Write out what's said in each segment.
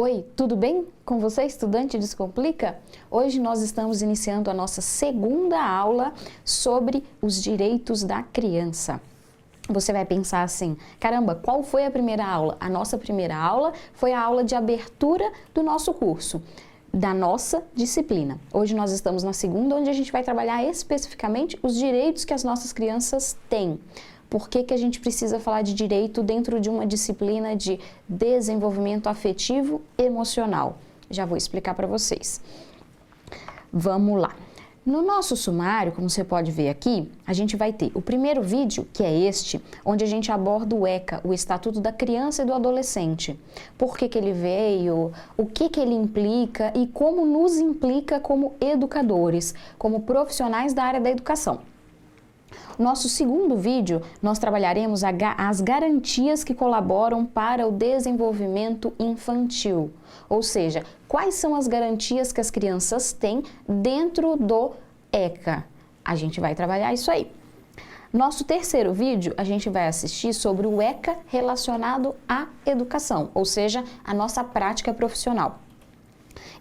Oi, tudo bem? Com você, estudante Descomplica? Hoje nós estamos iniciando a nossa segunda aula sobre os direitos da criança. Você vai pensar assim, caramba, qual foi a primeira aula? A nossa primeira aula foi a aula de abertura do nosso curso, da nossa disciplina. Hoje nós estamos na segunda, onde a gente vai trabalhar especificamente os direitos que as nossas crianças têm. Por que que a gente precisa falar de direito dentro de uma disciplina de desenvolvimento afetivo emocional? Já vou explicar para vocês. Vamos lá. No nosso sumário, como você pode ver aqui, a gente vai ter o primeiro vídeo, que é este, onde a gente aborda o ECA, o Estatuto da Criança e do Adolescente. Por que que ele veio, o que que ele implica e como nos implica como educadores, como profissionais da área da educação. Nosso segundo vídeo, nós trabalharemos as garantias que colaboram para o desenvolvimento infantil. Ou seja, quais são as garantias que as crianças têm dentro do ECA. A gente vai trabalhar isso aí. Nosso terceiro vídeo, a gente vai assistir sobre o ECA relacionado à educação, ou seja, a nossa prática profissional.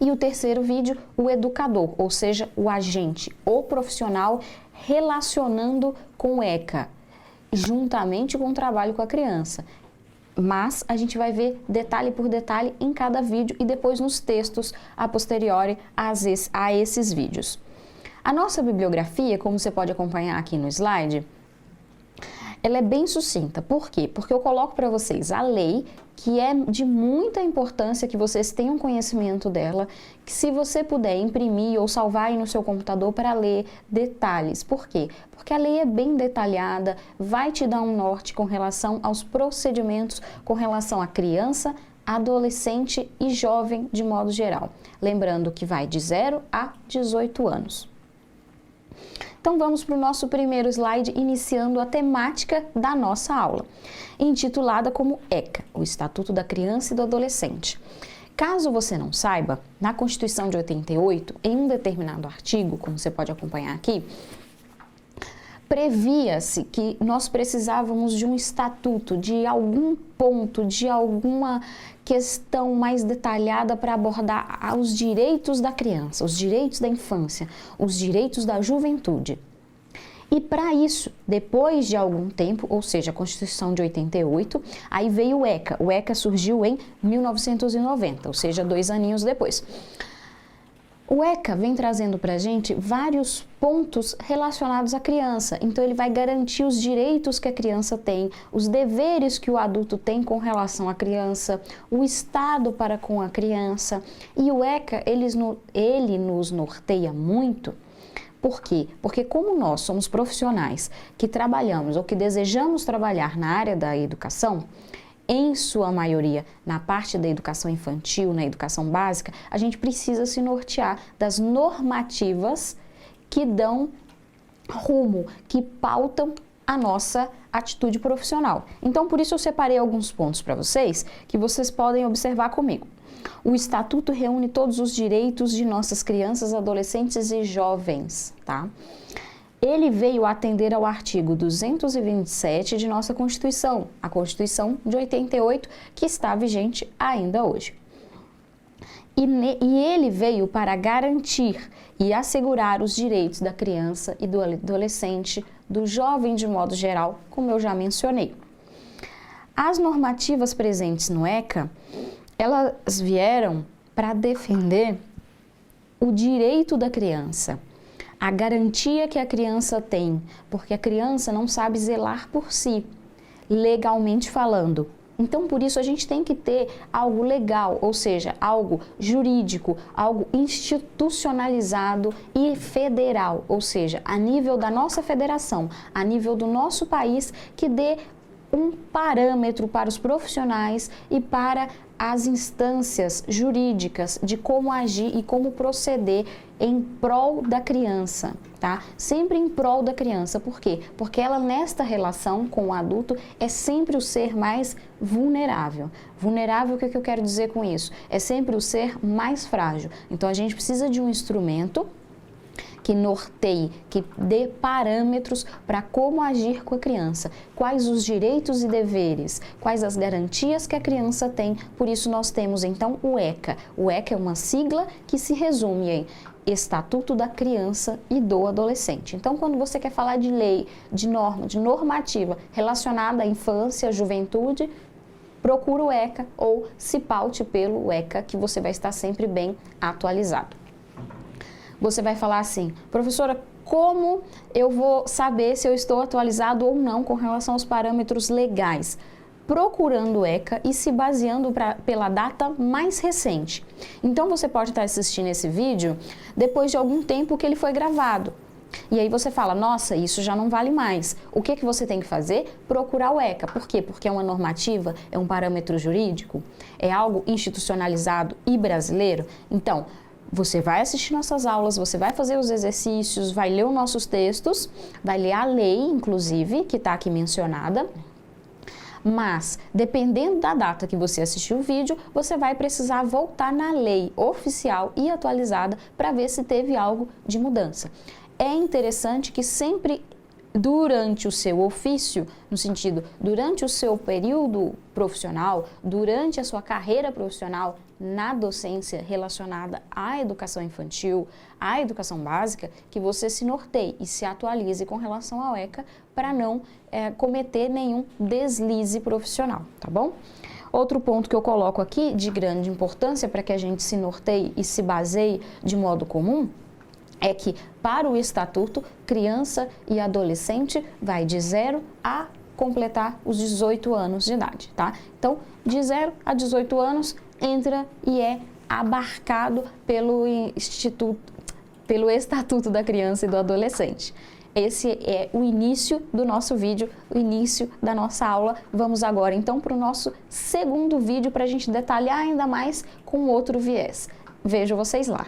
E o terceiro vídeo, o educador, ou seja, o agente, o profissional relacionando com o ECA, juntamente com o trabalho com a criança. Mas a gente vai ver detalhe por detalhe em cada vídeo e depois nos textos a posteriori a esses vídeos. A nossa bibliografia, como você pode acompanhar aqui no slide, ela é bem sucinta. Por quê? Porque eu coloco para vocês a lei, que é de muita importância que vocês tenham conhecimento dela, que se você puder imprimir ou salvar aí no seu computador para ler detalhes. Por quê? Porque a lei é bem detalhada, vai te dar um norte com relação aos procedimentos com relação à criança, adolescente e jovem de modo geral. Lembrando que vai de 0 a 18 anos. Então vamos para o nosso primeiro slide, iniciando a temática da nossa aula, intitulada como ECA, o Estatuto da Criança e do Adolescente. Caso você não saiba, na Constituição de 88, em um determinado artigo, como você pode acompanhar aqui, previa-se que nós precisávamos de um estatuto, de algum ponto, de alguma questão mais detalhada para abordar os direitos da criança, os direitos da infância, os direitos da juventude. E para isso, depois de algum tempo, ou seja, a Constituição de 88, aí veio o ECA. O ECA surgiu em 1990, ou seja, 2 aninhos depois. O ECA vem trazendo para a gente vários pontos relacionados à criança. Então, ele vai garantir os direitos que a criança tem, os deveres que o adulto tem com relação à criança, o Estado para com a criança. E o ECA, ele nos norteia muito. Por quê? Porque como nós somos profissionais que trabalhamos ou que desejamos trabalhar na área da educação, em sua maioria na parte da educação infantil, na educação básica, a gente precisa se nortear das normativas que dão rumo, que pautam a nossa atitude profissional. Então, por isso eu separei alguns pontos para vocês que vocês podem observar comigo. O Estatuto reúne todos os direitos de nossas crianças, adolescentes e jovens, tá? Ele veio atender ao artigo 227 de nossa Constituição, a Constituição de 88, que está vigente ainda hoje. E ele veio para garantir e assegurar os direitos da criança e do adolescente, do jovem de modo geral, como eu já mencionei. As normativas presentes no ECA, elas vieram para defender o direito da criança, a garantia que a criança tem, porque a criança não sabe zelar por si, legalmente falando. Então, por isso, a gente tem que ter algo legal, ou seja, algo jurídico, algo institucionalizado e federal, ou seja, a nível da nossa federação, a nível do nosso país, que dê um parâmetro para os profissionais e para as instâncias jurídicas de como agir e como proceder em prol da criança, tá? Sempre em prol da criança. Por quê? Porque ela, nesta relação com o adulto, é sempre o ser mais vulnerável. Vulnerável, o que eu quero dizer com isso? É sempre o ser mais frágil. Então, a gente precisa de um instrumento que norteie, que dê parâmetros para como agir com a criança, quais os direitos e deveres, quais as garantias que a criança tem. Por isso nós temos então o ECA. O ECA é uma sigla que se resume em Estatuto da Criança e do Adolescente. Então, quando você quer falar de lei, de norma, de normativa relacionada à infância, à juventude, procura o ECA ou se paute pelo ECA, que você vai estar sempre bem atualizado. Você vai falar assim, professora, como eu vou saber se eu estou atualizado ou não com relação aos parâmetros legais? Procurando o ECA e se baseando pela data mais recente. Então, você pode estar assistindo esse vídeo depois de algum tempo que ele foi gravado. E aí você fala, nossa, isso já não vale mais. O que você tem que fazer? Procurar o ECA. Por quê? Porque é uma normativa, é um parâmetro jurídico, é algo institucionalizado e brasileiro. Então, você vai assistir nossas aulas, você vai fazer os exercícios, vai ler os nossos textos, vai ler a lei, inclusive, que está aqui mencionada. Mas, dependendo da data que você assistiu o vídeo, você vai precisar voltar na lei oficial e atualizada para ver se teve algo de mudança. É interessante que sempre durante o seu ofício, no sentido, durante o seu período profissional, durante a sua carreira profissional na docência relacionada à educação infantil, à educação básica, que você se norteie e se atualize com relação ao ECA para não cometer nenhum deslize profissional, tá bom? Outro ponto que eu coloco aqui de grande importância para que a gente se norteie e se baseie de modo comum é que, para o Estatuto, criança e adolescente vai de 0 a completar os 18 anos de idade, tá? Então, de 0 a 18 anos, entra e é abarcado pelo Estatuto da Criança e do Adolescente. Esse é o início do nosso vídeo, o início da nossa aula. Vamos agora, então, para o nosso segundo vídeo, para a gente detalhar ainda mais com outro viés. Vejo vocês lá.